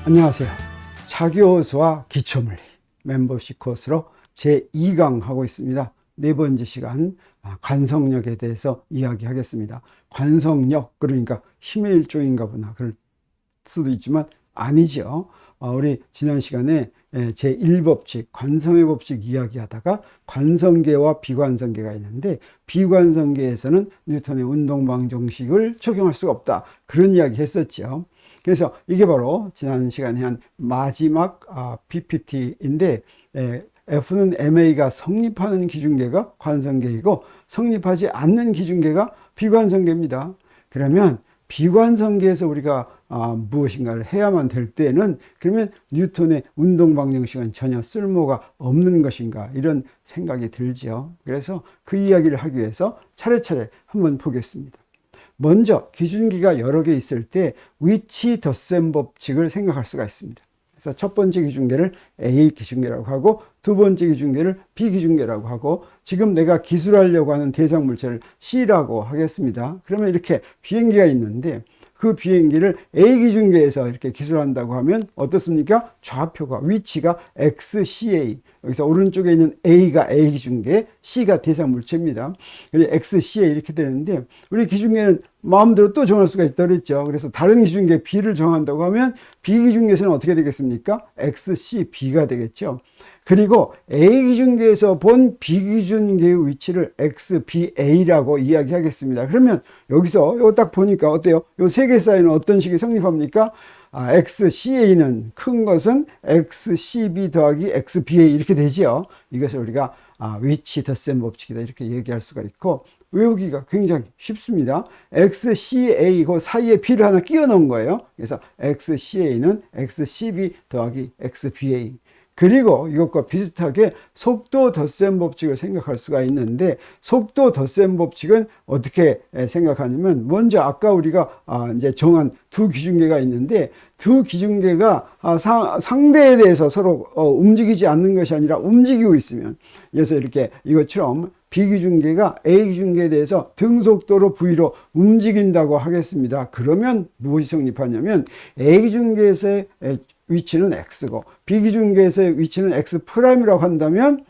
안녕하세요. 차교수와 기초물리 멤버십 코스로 제2강 하고 있습니다. 네 번째 시간 관성력에 대해서 이야기하겠습니다. 관성력, 그러니까 힘의 일종인가 보나 그럴 수도 있지만 아니죠. 우리 지난 시간에 제1법칙 관성의 법칙 이야기하다가 관성계와 비관성계가 있는데, 비관성계에서는 뉴턴의 운동방정식을 적용할 수가 없다, 그런 이야기 했었죠. 그래서 이게 바로 지난 시간에 한 마지막 PPT인데, F는 MA가 성립하는 기준계가 관성계이고 성립하지 않는 기준계가 비관성계입니다. 그러면 비관성계에서 우리가 무엇인가를 해야만 될 때는, 그러면 뉴턴의 운동방정식은 전혀 쓸모가 없는 것인가, 이런 생각이 들죠. 그래서 그 이야기를 하기 위해서 차례차례 한번 보겠습니다. 먼저 기준기가 여러 개 있을 때 위치 덧셈 법칙을 생각할 수가 있습니다. 그래서 첫 번째 기준계를 A 기준계라고 하고, 두 번째 기준계를 B 기준계라고 하고, 지금 내가 기술하려고 하는 대상 물체를 C라고 하겠습니다. 그러면 이렇게 비행기가 있는데, 그 비행기를 A 기준계에서 이렇게 기술한다고 하면 어떻습니까? 좌표가, 위치가 XCA, 여기서 오른쪽에 있는 A가 A 기준계, C가 대상 물체입니다. 그래서 XCA 이렇게 되는데, 우리 기준계는 마음대로 또 정할 수가 있다고 그랬죠. 그래서 다른 기준계 B를 정한다고 하면 B 기준계에서는 어떻게 되겠습니까? XCB가 되겠죠. 그리고 A 기준계에서 본 B 기준계의 위치를 XBA라고 이야기하겠습니다. 그러면 여기서 이거 딱 보니까 어때요? 이 세 개 사이는 어떤 식이 성립합니까? XCA는 큰 것은 XCB 더하기 XBA 이렇게 되죠. 이것을 우리가 위치 덧셈 법칙이다, 이렇게 얘기할 수가 있고, 외우기가 굉장히 쉽습니다. XCA 그 사이에 B를 하나 끼워 넣은 거예요. 그래서 XCA는 XCB 더하기 XBA. 그리고 이것과 비슷하게 속도 덧셈 법칙을 생각할 수가 있는데, 속도 덧셈 법칙은 어떻게 생각하냐면, 먼저 아까 우리가 이제 정한 두 기준계가 있는데, 두 기준계가 상대에 대해서 서로 움직이지 않는 것이 아니라 움직이고 있으면, 그래서 이렇게 이것처럼 B 기준계가 A 기준계에 대해서 등속도로 V로 움직인다고 하겠습니다. 그러면 무엇이 성립하냐면, A 기준계에서의 위치는 X고 B 기준계에서의 위치는 X'이라고 한다면,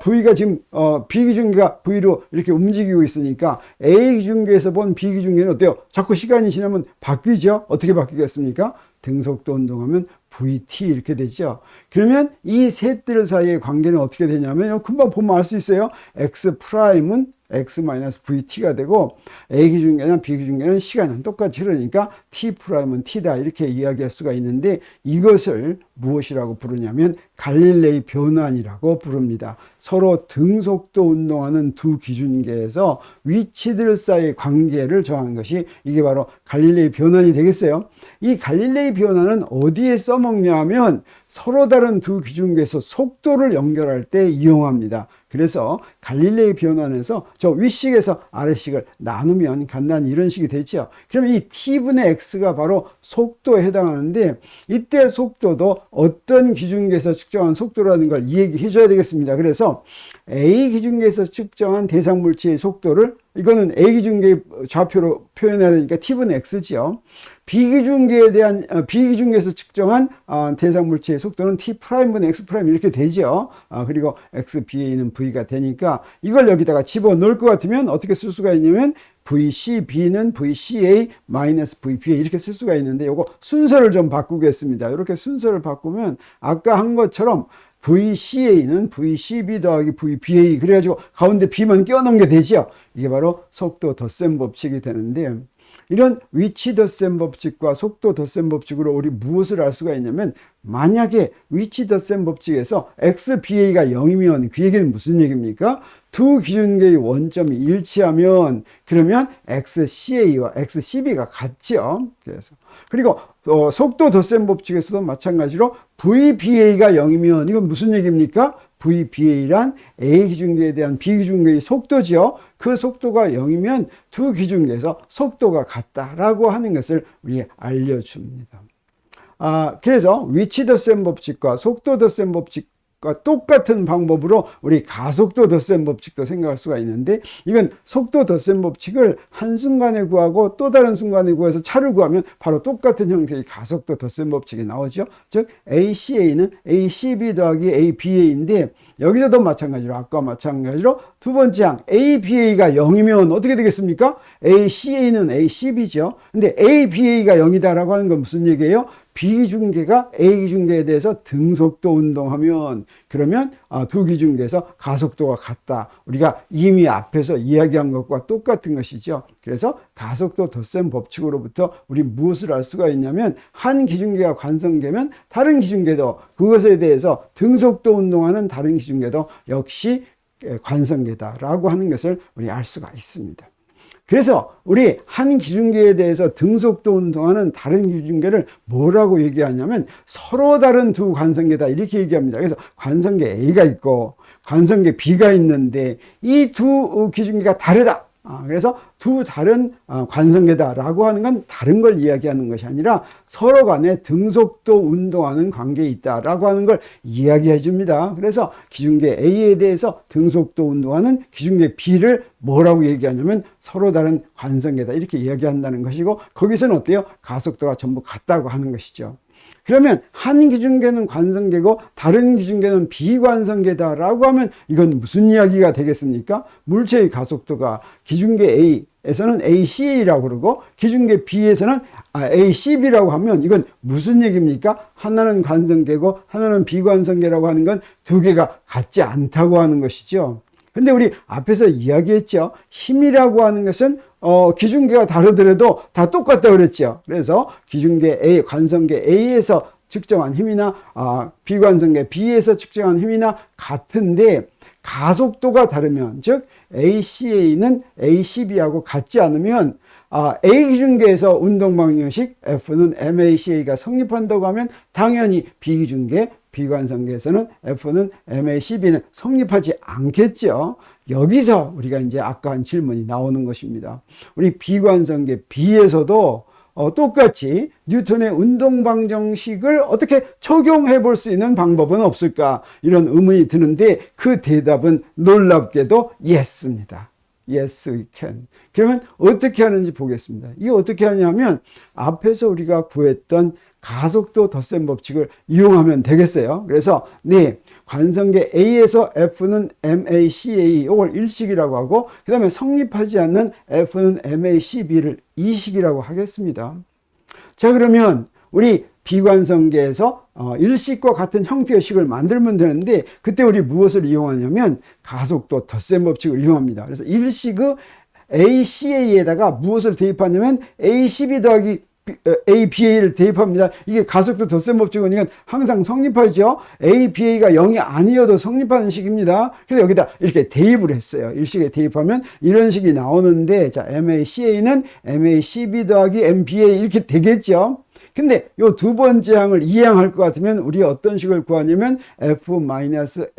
V가 지금 B 기준계가 V로 이렇게 움직이고 있으니까 A 기준계에서 본 B 기준계는 어때요? 자꾸 시간이 지나면 바뀌죠? 어떻게 바뀌겠습니까? 등속도 운동하면 VT 이렇게 되죠. 그러면 이 셋들 사이의 관계는 어떻게 되냐면, 금방 보면 알 수 있어요. X'은 X-VT가 되고, A 기준계나 B 기준계는 시간은 똑같이 흐르니까 T'은 T다, 이렇게 이야기할 수가 있는데, 이것을 무엇이라고 부르냐면 갈릴레이 변환이라고 부릅니다. 서로 등속도 운동하는 두 기준계에서 위치들 사이의 관계를 정하는 것이, 이게 바로 갈릴레이 변환이 되겠어요. 이 갈릴레이 변환은 어디에 써먹냐면, 서로 다른 두 기준계에서 속도를 연결할 때 이용합니다. 그래서 갈릴레이 변환에서 저 윗식에서 아래식을 나누면 간단히 이런 식이 되죠. 그러면 이 T분의 X가 바로 속도에 해당하는데, 이때 속도도 어떤 기준계에서 측정한 속도라는 걸 얘기해 줘야 되겠습니다. 그래서 A 기준계에서 측정한 대상 물체의 속도를, 이거는 A 기준계의 좌표로 표현해야 되니까 T분의 X죠. B 기준계에서 측정한 대상 물체의 속도는 T'분의 X' 이렇게 되죠. 그리고 XBA는 V가 되니까, 이걸 여기다가 집어넣을 것 같으면 어떻게 쓸 수가 있냐면, VCB는 VCA 마이너스 VBA 이렇게 쓸 수가 있는데, 요거 순서를 좀 바꾸겠습니다. 이렇게 순서를 바꾸면 아까 한 것처럼 VCA는 VCB 더하기 VBA, 그래가지고 가운데 B만 껴넣은 게 되죠. 이게 바로 속도 덧셈 법칙이 되는데, 이런 위치 덧셈 법칙과 속도 덧셈 법칙으로 우리 무엇을 알 수가 있냐면, 만약에 위치 덧셈 법칙에서 XBA가 0이면 그 얘기는 무슨 얘기입니까? 두 기준계의 원점이 일치하면, 그러면 XCA와 XCB가 같죠. 그리고 속도 덧셈 법칙에서도 마찬가지로 VBA가 0이면 이건 무슨 얘기입니까? VBA란 A 기준계에 대한 B 기준계의 속도지요. 그 속도가 0이면 두 기준계에서 속도가 같다라고 하는 것을 우리에게 알려줍니다. 그래서 위치 덧셈 법칙과 속도 덧셈 법칙 법칙과 똑같은 방법으로 우리 가속도 덧셈 법칙도 생각할 수가 있는데, 이건 속도 덧셈 법칙을 한순간에 구하고 또 다른 순간에 구해서 차를 구하면 바로 똑같은 형태의 가속도 덧셈 법칙이 나오죠. 즉 ACA는 ACB 더하기 ABA인데, 여기서도 마찬가지로 아까 마찬가지로 두 번째 항 ABA가 0이면 어떻게 되겠습니까? ACA는 ACB죠. 근데 ABA가 0이다라고 하는 건 무슨 얘기예요? B기중계가 A기중계에 대해서 등속도 운동하면, 그러면 두 기중계에서 가속도가 같다. 우리가 이미 앞에서 이야기한 것과 똑같은 것이죠. 그래서 가속도 덧셈 법칙으로부터 우리 무엇을 알 수가 있냐면, 한 기중계가 관성계면 다른 기중계도 그것에 대해서 등속도 운동하는 다른 기중계도 역시 관성계다라고 하는 것을 우리 알 수가 있습니다. 그래서 우리 한 기중계에 대해서 등속도 운동하는 다른 기중계를 뭐라고 얘기하냐면 서로 다른 두 관성계다 이렇게 얘기합니다. 그래서 관성계 A가 있고 관성계 B가 있는데 이 두 기중계가 다르다. 그래서 두 다른 관성계다라고 하는 건 다른 걸 이야기하는 것이 아니라 서로 간에 등속도 운동하는 관계에 있다라고 하는 걸 이야기해 줍니다. 그래서 기중계 A에 대해서 등속도 운동하는 기중계 B를 뭐라고 얘기하냐면 서로 다른 관성계다 이렇게 이야기한다는 것이고, 거기서는 어때요? 가속도가 전부 같다고 하는 것이죠. 그러면 한 기중계는 관성계고 다른 기중계는 비관성계다라고 하면 이건 무슨 이야기가 되겠습니까? 물체의 가속도가 기중계 A에서는 ACA라고 그러고 기중계 B에서는 ACB라고 하면 이건 무슨 얘기입니까? 하나는 관성계고 하나는 비관성계라고 하는 건 두 개가 같지 않다고 하는 것이죠. 근데 우리 앞에서 이야기했죠. 힘이라고 하는 것은 기중계가 다르더라도 다 똑같다고 그랬죠. 그래서 기중계 A, 관성계 A에서 측정한 힘이나 비관성계 B에서 측정한 힘이나 같은데 가속도가 다르면, 즉 ACA는 ACB하고 같지 않으면 A 기중계에서 운동방정식 F는 MACA가 성립한다고 하면 당연히 B 기중계 비관성계에서는 F는 MACB는 성립하지 않겠죠. 여기서 우리가 이제 아까 한 질문이 나오는 것입니다. 우리 비관성계 B에서도 똑같이 뉴턴의 운동방정식을 어떻게 적용해 볼 수 있는 방법은 없을까? 이런 의문이 드는데 그 대답은 놀랍게도 yes입니다. Yes, we can. 그러면 어떻게 하는지 보겠습니다. 이게 어떻게 하냐면 앞에서 우리가 구했던 가속도 덧셈 법칙을 이용하면 되겠어요. 그래서 관성계 A에서 F는 MACA, 이걸 1식이라고 하고 그 다음에 성립하지 않는 F는 MACB를 2식이라고 하겠습니다. 자, 그러면 우리 비관성계에서 일식과 같은 형태의 식을 만들면 되는데 그때 우리 무엇을 이용하냐면 가속도 덧셈 법칙을 이용합니다. 그래서 일식의 ACA에다가 무엇을 대입하냐면 ACB 더하기 ABA를 대입합니다. 이게 가속도 덧셈 법칙은 이건 항상 성립하죠. ABA가 0이 아니어도 성립하는 식입니다. 그래서 여기다 이렇게 대입을 했어요. 일식에 대입하면 이런 식이 나오는데, 자, MACA는 MACB 더하기 MBA 이렇게 되겠죠. 근데 요 두 번째 항을 이해할 것 같으면 우리 어떤 식을 구하냐면 F-MABA는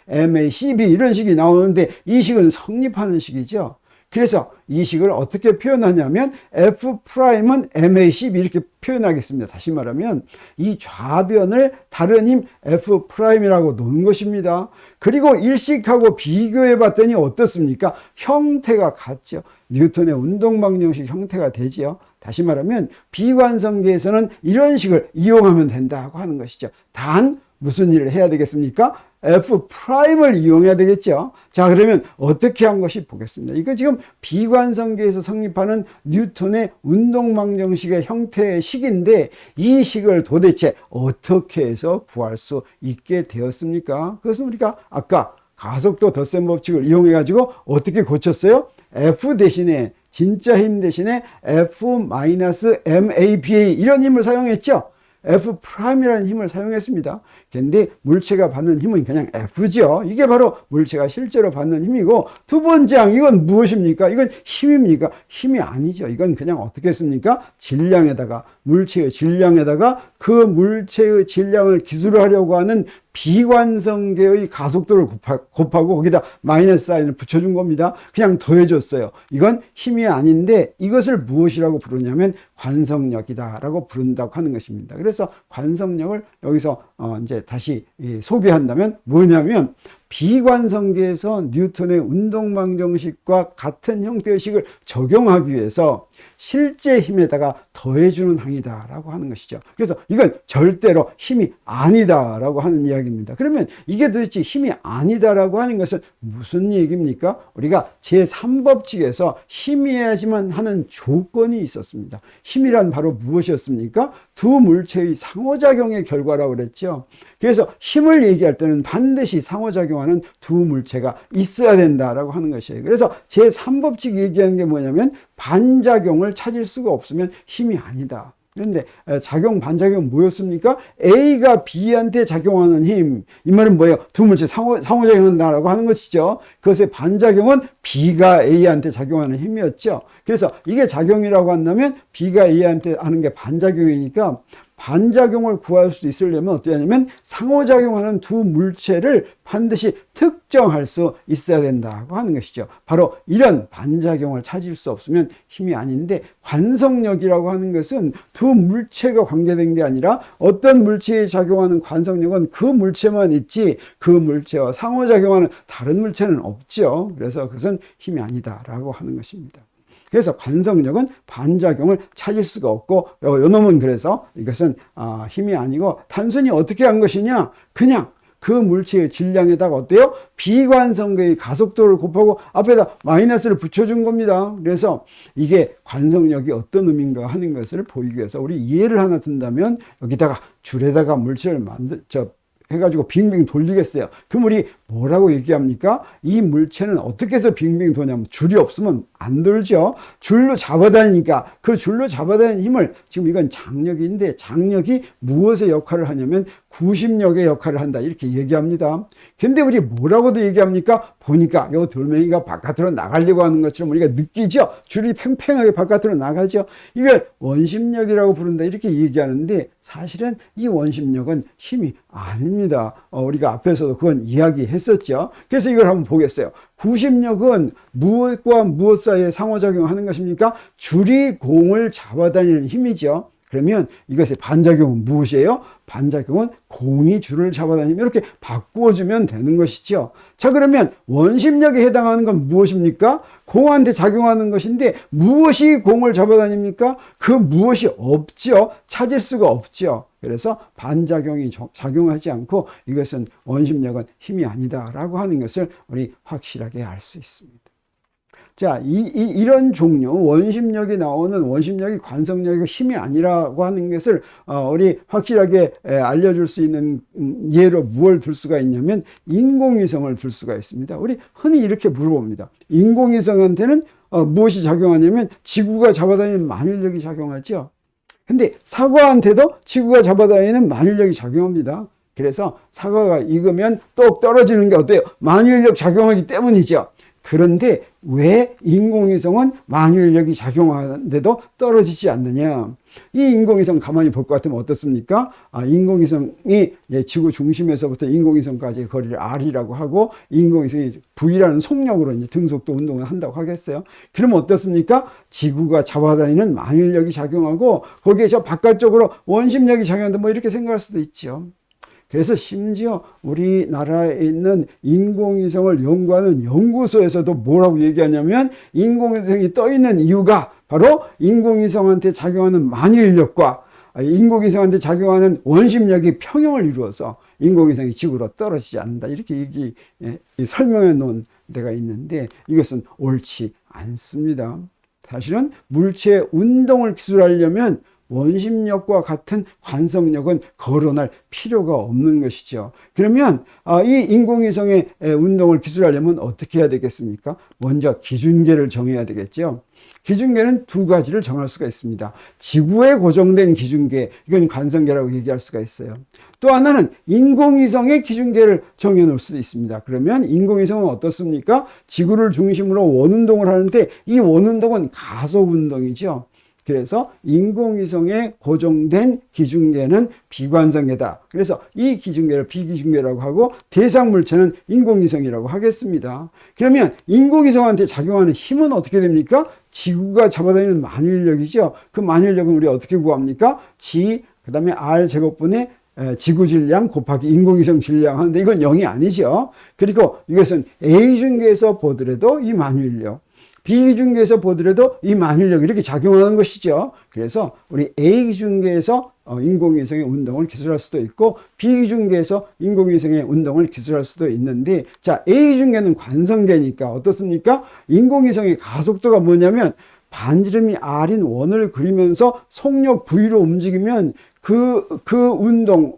MACB 이런 식이 나오는데 이 식은 성립하는 식이죠. 그래서 이 식을 어떻게 표현하냐면 F'은 MACB 이렇게 표현하겠습니다. 다시 말하면 이 좌변을 다른 힘 F'이라고 놓은 것입니다. 그리고 일식하고 비교해 봤더니 어떻습니까? 형태가 같죠. 뉴턴의 운동방정식 형태가 되지요. 다시 말하면 비관성계에서는 이런 식을 이용하면 된다고 하는 것이죠. 단 무슨 일을 해야 되겠습니까? F'을 이용해야 되겠죠. 자, 그러면 어떻게 한 것이 보겠습니다. 이거 지금 비관성계에서 성립하는 뉴턴의 운동방정식의 형태의 식인데 이 식을 도대체 어떻게 해서 구할 수 있게 되었습니까? 그것은 우리가 아까 가속도 덧셈 법칙을 이용해 가지고 어떻게 고쳤어요? F 대신에 진짜 힘 대신에 F-MABA 이런 힘을 사용했죠. F'이라는 힘을 사용했습니다. 근데 물체가 받는 힘은 그냥 F죠. 이게 바로 물체가 실제로 받는 힘이고, 두 번째 항 이건 무엇입니까? 이건 힘입니까? 힘이 아니죠. 이건 그냥 어떻게 했습니까? 질량에다가, 물체의 질량에다가 그 물체의 질량을 기술하려고 하는 비관성계의 가속도를 곱하고 거기다 마이너스 사인을 붙여준 겁니다. 그냥 더해줬어요. 이건 힘이 아닌데 이것을 무엇이라고 부르냐면 관성력이다라고 부른다고 하는 것입니다. 그래서 관성력을 여기서 이제 다시 소개한다면 뭐냐면 비관성계에서 뉴턴의 운동방정식과 같은 형태의 식을 적용하기 위해서 실제 힘에다가 더해주는 항이다라고 하는 것이죠. 그래서 이건 절대로 힘이 아니다라고 하는 이야기입니다. 그러면 이게 도대체 힘이 아니다라고 하는 것은 무슨 얘기입니까? 우리가 제3법칙에서 힘이어야지만 하는 조건이 있었습니다. 힘이란 바로 무엇이었습니까? 두 물체의 상호작용의 결과라고 그랬죠. 그래서 힘을 얘기할 때는 반드시 상호작용하는 두 물체가 있어야 된다라고 하는 것이에요. 그래서 제3법칙 얘기하는 게 뭐냐면 반작용을 찾을 수가 없으면 힘이 아니다. 그런데 작용, 반작용 뭐였습니까? A가 B한테 작용하는 힘. 이 말은 뭐예요? 두 물체 상호작용한다라고 하는 것이죠. 그것의 반작용은 B가 A한테 작용하는 힘이었죠. 그래서 이게 작용이라고 한다면 B가 A한테 하는 게 반작용이니까 반작용을 구할 수 있으려면 어떻게 하냐면 상호작용하는 두 물체를 반드시 특정할 수 있어야 된다고 하는 것이죠. 바로 이런 반작용을 찾을 수 없으면 힘이 아닌데 관성력이라고 하는 것은 두 물체가 관계된 게 아니라 어떤 물체에 작용하는 관성력은 그 물체만 있지 그 물체와 상호작용하는 다른 물체는 없죠. 그래서 그것은 힘이 아니다라고 하는 것입니다. 그래서 관성력은 반작용을 찾을 수가 없고 요놈은 그래서 이것은 힘이 아니고 단순히 어떻게 한 것이냐 그냥 그 물체의 질량에다가 어때요? 비관성계의 가속도를 곱하고 앞에다 마이너스를 붙여준 겁니다. 그래서 이게 관성력이 어떤 의미인가 하는 것을 보이기 위해서 우리 예를 하나 든다면 여기다가 줄에다가 물체를 해가지고 빙빙 돌리겠어요. 그럼 우리 뭐라고 얘기합니까? 이 물체는 어떻게 해서 빙빙 도냐면 줄이 없으면 안 돌죠. 줄로 잡아다니니까 그 줄로 잡아다니는 힘을 지금 이건 장력인데 장력이 무엇의 역할을 하냐면 구심력의 역할을 한다 이렇게 얘기합니다. 근데 우리 뭐라고도 얘기합니까? 보니까 요 돌멩이가 바깥으로 나가려고 하는 것처럼 우리가 느끼죠. 줄이 팽팽하게 바깥으로 나가죠. 이걸 원심력이라고 부른다 이렇게 얘기하는데 사실은 이 원심력은 힘이 아닙니다. 우리가 앞에서도 그건 이야기했었죠. 그래서 이걸 한번 보겠어요. 구심력은 무엇과 무엇 사이에 상호작용하는 것입니까? 줄이 공을 잡아다니는 힘이죠. 그러면 이것의 반작용은 무엇이에요? 반작용은 공이 줄을 잡아다니면 이렇게 바꾸어주면 되는 것이죠. 자, 그러면 원심력에 해당하는 건 무엇입니까? 공한테 작용하는 것인데 무엇이 공을 잡아다닙니까? 그 무엇이 없죠. 찾을 수가 없죠. 그래서 반작용이 작용하지 않고 이것은 원심력은 힘이 아니다라고 하는 것을 우리 확실하게 알 수 있습니다. 자, 이런 종류, 원심력이 나오는 원심력이 관성력이 힘이 아니라고 하는 것을, 우리 확실하게 알려줄 수 있는 예로 무엇을 들 수가 있냐면, 인공위성을 들 수가 있습니다. 우리 흔히 이렇게 물어봅니다. 인공위성한테는 무엇이 작용하냐면, 지구가 잡아다니는 만일력이 작용하죠. 근데 사과한테도 지구가 잡아다니는 만일력이 작용합니다. 그래서 사과가 익으면 똑 떨어지는 게 어때요? 만일력 작용하기 때문이죠. 그런데 왜 인공위성은 만유인력이 작용하는데도 떨어지지 않느냐? 이 인공위성 가만히 볼 것 같으면 어떻습니까? 인공위성이 지구 중심에서부터 인공위성까지의 거리를 R이라고 하고 인공위성이 V라는 속력으로 이제 등속도 운동을 한다고 하겠어요. 그러면 어떻습니까? 지구가 잡아다니는 만유인력이 작용하고 거기에 저 바깥쪽으로 원심력이 작용한다 뭐 이렇게 생각할 수도 있죠. 그래서 심지어 우리나라에 있는 인공위성을 연구하는 연구소에서도 뭐라고 얘기하냐면 인공위성이 떠 있는 이유가 바로 인공위성한테 작용하는 만유인력과 인공위성한테 작용하는 원심력이 평형을 이루어서 인공위성이 지구로 떨어지지 않는다. 이렇게 설명해 놓은 데가 있는데 이것은 옳지 않습니다. 사실은 물체의 운동을 기술하려면 원심력과 같은 관성력은 거론할 필요가 없는 것이죠. 그러면 이 인공위성의 운동을 기술하려면 어떻게 해야 되겠습니까? 먼저 기준계를 정해야 되겠죠. 기준계는 두 가지를 정할 수가 있습니다. 지구에 고정된 기준계, 이건 관성계라고 얘기할 수가 있어요. 또 하나는 인공위성의 기준계를 정해놓을 수도 있습니다. 그러면 인공위성은 어떻습니까? 지구를 중심으로 원운동을 하는데 이 원운동은 가속운동이죠. 그래서 인공위성에 고정된 기중계는 비관성계다. 그래서 이 기중계를 비기중계라고 하고 대상 물체는 인공위성이라고 하겠습니다. 그러면 인공위성한테 작용하는 힘은 어떻게 됩니까? 지구가 잡아다니는 만유인력이죠. 그 만유인력은 우리 어떻게 구합니까? 그 다음에 R 제곱분의 지구 질량 곱하기 인공위성 질량 하는데 이건 0이 아니죠. 그리고 이것은 A 중계에서 보더라도 이 만유인력, B 중계에서 보더라도 이 만유인력이 이렇게 작용하는 것이죠. 그래서 우리 A 중계에서 인공위성의 운동을 기술할 수도 있고 B 중계에서 인공위성의 운동을 기술할 수도 있는데, 자, A 중계는 관성계니까 어떻습니까? 인공위성의 가속도가 뭐냐면 반지름이 R인 원을 그리면서 속력 V로 움직이면 그 운동,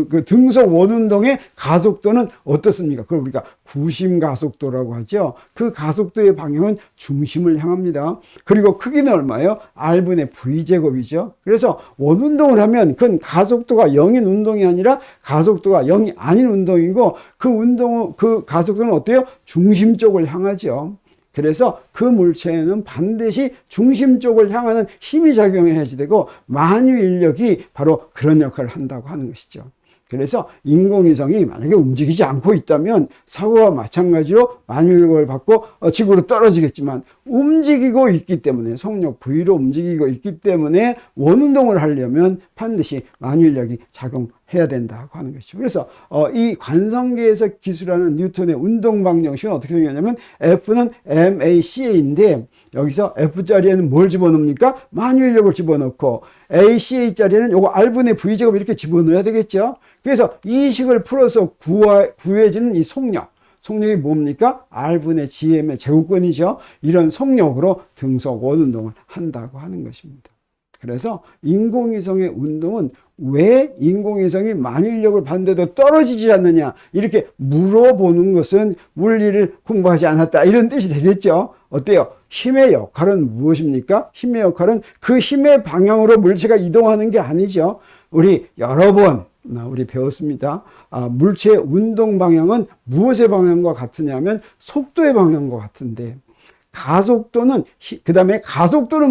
그 등속 원 운동의 가속도는 어떻습니까? 그걸 우리가 구심 가속도라고 하죠. 그 가속도의 방향은 중심을 향합니다. 그리고 크기는 얼마예요? R분의 V제곱이죠. 그래서 원 운동을 하면 그건 가속도가 0인 운동이 아니라 가속도가 0이 아닌 운동이고 그 가속도는 어때요? 중심 쪽을 향하죠. 그래서 그 물체에는 반드시 중심 쪽을 향하는 힘이 작용해야지 되고 만유인력이 바로 그런 역할을 한다고 하는 것이죠. 그래서 인공위성이 만약에 움직이지 않고 있다면 사고와 마찬가지로 만유인력을 받고 지구로 떨어지겠지만 움직이고 있기 때문에 속력 V로 움직이고 있기 때문에 원운동을 하려면 반드시 만유인력이 작용해야 된다고 하는 것이죠. 그래서 이 관성계에서 기술하는 뉴턴의 운동 방정식은 어떻게 생겼냐면 F는 MACA인데 여기서 F자리에는 뭘 집어넣습니까? 만유인력을 집어넣고 ACA 자리에는 요거 R분의 V제곱 이렇게 집어넣어야 되겠죠. 그래서 이 식을 풀어서 구해지는 이 속력이 뭡니까? R분의 GM의 제곱근이죠. 이런 속력으로 등속 원운동을 한다고 하는 것입니다. 그래서 인공위성의 운동은 왜 인공위성이 만유인력을 받는데도 떨어지지 않느냐 이렇게 물어보는 것은 물리를 공부하지 않았다 이런 뜻이 되겠죠. 어때요? 힘의 역할은 무엇입니까? 힘의 역할은 그 힘의 방향으로 물체가 이동하는 게 아니죠. 우리 여러 번 우리 배웠습니다. 물체의 운동 방향은 무엇의 방향과 같으냐면 속도의 방향과 같은데 가속도는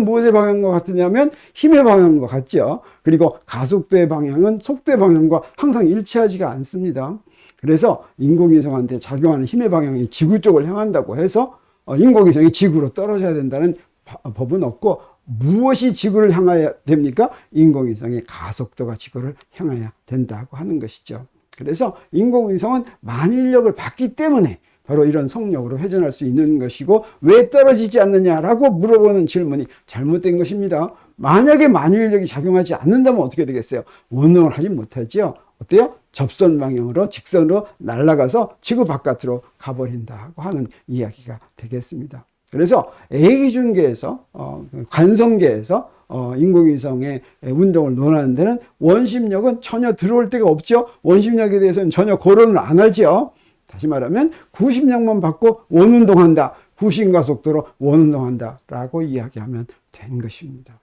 무엇의 방향과 같으냐면 힘의 방향과 같죠. 그리고 가속도의 방향은 속도의 방향과 항상 일치하지가 않습니다. 그래서 인공위성한테 작용하는 힘의 방향이 지구 쪽을 향한다고 해서 인공위성이 지구로 떨어져야 된다는 법은 없고 무엇이 지구를 향해야 됩니까? 인공위성의 가속도가 지구를 향해야 된다고 하는 것이죠. 그래서 인공위성은 만유인력을 받기 때문에 바로 이런 속력으로 회전할 수 있는 것이고 왜 떨어지지 않느냐라고 물어보는 질문이 잘못된 것입니다. 만약에 만유인력이 작용하지 않는다면 어떻게 되겠어요? 운동을 하지 못하죠. 어때요? 접선 방향으로 직선으로 날아가서 지구 바깥으로 가버린다고 하는 이야기가 되겠습니다. 그래서 A기준계에서 관성계에서 인공위성의 운동을 논하는 데는 원심력은 전혀 들어올 데가 없죠. 원심력에 대해서는 전혀 거론을 안 하죠. 다시 말하면 구심력만 받고 원운동한다. 구심가속도로 원운동한다 라고 이야기하면 된 것입니다.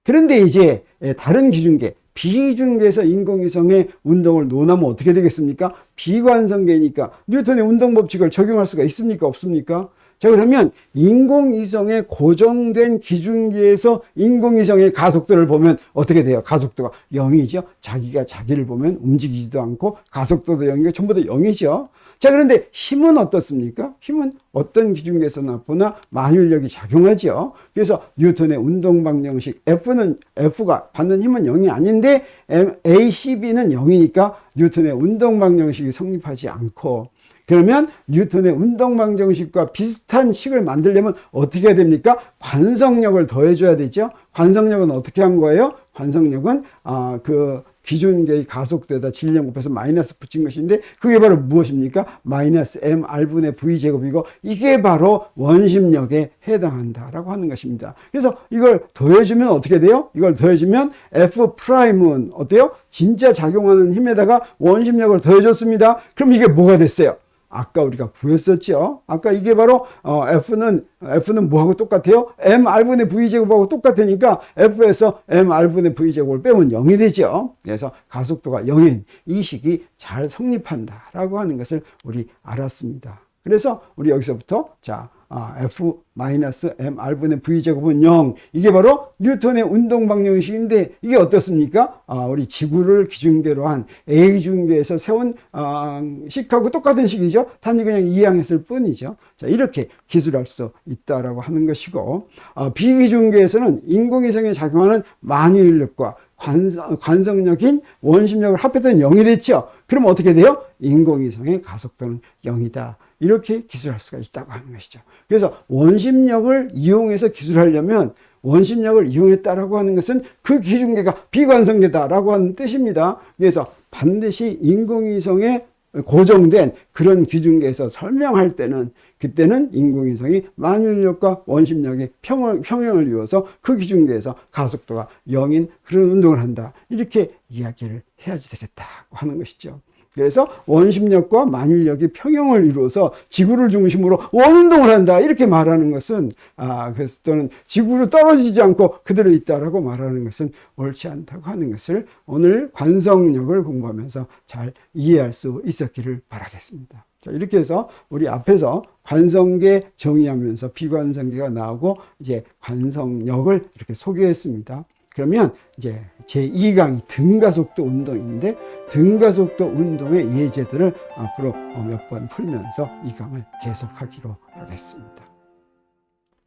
그런데 이제 다른 기준계 비기준계에서 인공위성의 운동을 논하면 어떻게 되겠습니까? 비관성계니까 뉴턴의 운동법칙을 적용할 수가 있습니까? 없습니까? 자, 그러면 인공위성의 고정된 기준계에서 인공위성의 가속도를 보면 어떻게 돼요? 가속도가 0이죠. 자기가 자기를 보면 움직이지도 않고 가속도도 0이고 전부 다 0이죠. 자, 그런데 힘은 어떻습니까? 힘은 어떤 기준계에서나 보나 만유인력이 작용하죠. 그래서 뉴턴의 운동 방정식 F가 받는 힘은 0이 아닌데 ACB는 0이니까 뉴턴의 운동 방정식이 성립하지 않고, 그러면 뉴턴의 운동 방정식과 비슷한 식을 만들려면 어떻게 해야 됩니까? 관성력을 더해줘야 되죠. 관성력은 어떻게 한 거예요? 관성력은 그 기준계의 가속도에다 질량 곱해서 마이너스 붙인 것인데 그게 바로 무엇입니까? 마이너스 mr분의 v제곱이고 이게 바로 원심력에 해당한다라고 하는 것입니다. 그래서 이걸 더해주면 어떻게 돼요? 이걸 더해주면 F'은 어때요? 진짜 작용하는 힘에다가 원심력을 더해줬습니다. 그럼 이게 뭐가 됐어요? 아까 우리가 구했었죠. 아까 이게 바로 F는 뭐하고 똑같아요? mr분의 v제곱하고 똑같으니까 F에서 mr분의 v제곱을 빼면 0이 되죠. 그래서 가속도가 0인 이 식이 잘 성립한다라고 하는 것을 우리 알았습니다. 그래서 우리 여기서부터 자 F-mR분의 V제곱은 0. 이게 바로 뉴턴의 운동 방정식인데 이게 어떻습니까? 우리 지구를 기준계로 한 A중계에서 세운 식하고 똑같은 식이죠. 단지 그냥 이항했을 뿐이죠. 자, 이렇게 기술할 수 있다라고 하는 것이고, 비기준계에서는 인공위성에 작용하는 만유인력과 관성력인 원심력을 합했더니 0이 됐죠. 그럼 어떻게 돼요? 인공위성의 가속도는 0이다. 이렇게 기술할 수가 있다고 하는 것이죠. 그래서 원심력을 이용해서 기술하려면 원심력을 이용했다라고 하는 것은 그 기준계가 비관성계다라고 하는 뜻입니다. 그래서 반드시 인공위성에 고정된 그런 기준계에서 설명할 때는 그때는 인공위성이 만유인력과 원심력의 평형을 이루어서 그 기준계에서 가속도가 0인 그런 운동을 한다. 이렇게 이야기를 해야지 되겠다고 하는 것이죠. 그래서 원심력과 만유인력이 평형을 이루어서 지구를 중심으로 원운동을 한다. 이렇게 말하는 것은 그래서 또는 지구로 떨어지지 않고 그대로 있다라고 말하는 것은 옳지 않다고 하는 것을 오늘 관성력을 공부하면서 잘 이해할 수 있었기를 바라겠습니다. 자, 이렇게 해서 우리 앞에서 관성계 정의하면서 비관성계가 나오고 이제 관성력을 이렇게 소개했습니다. 그러면 이제 제2강이 등가속도 운동인데 등가속도 운동의 예제들을 앞으로 몇 번 풀면서 이 강을 계속하기로 하겠습니다.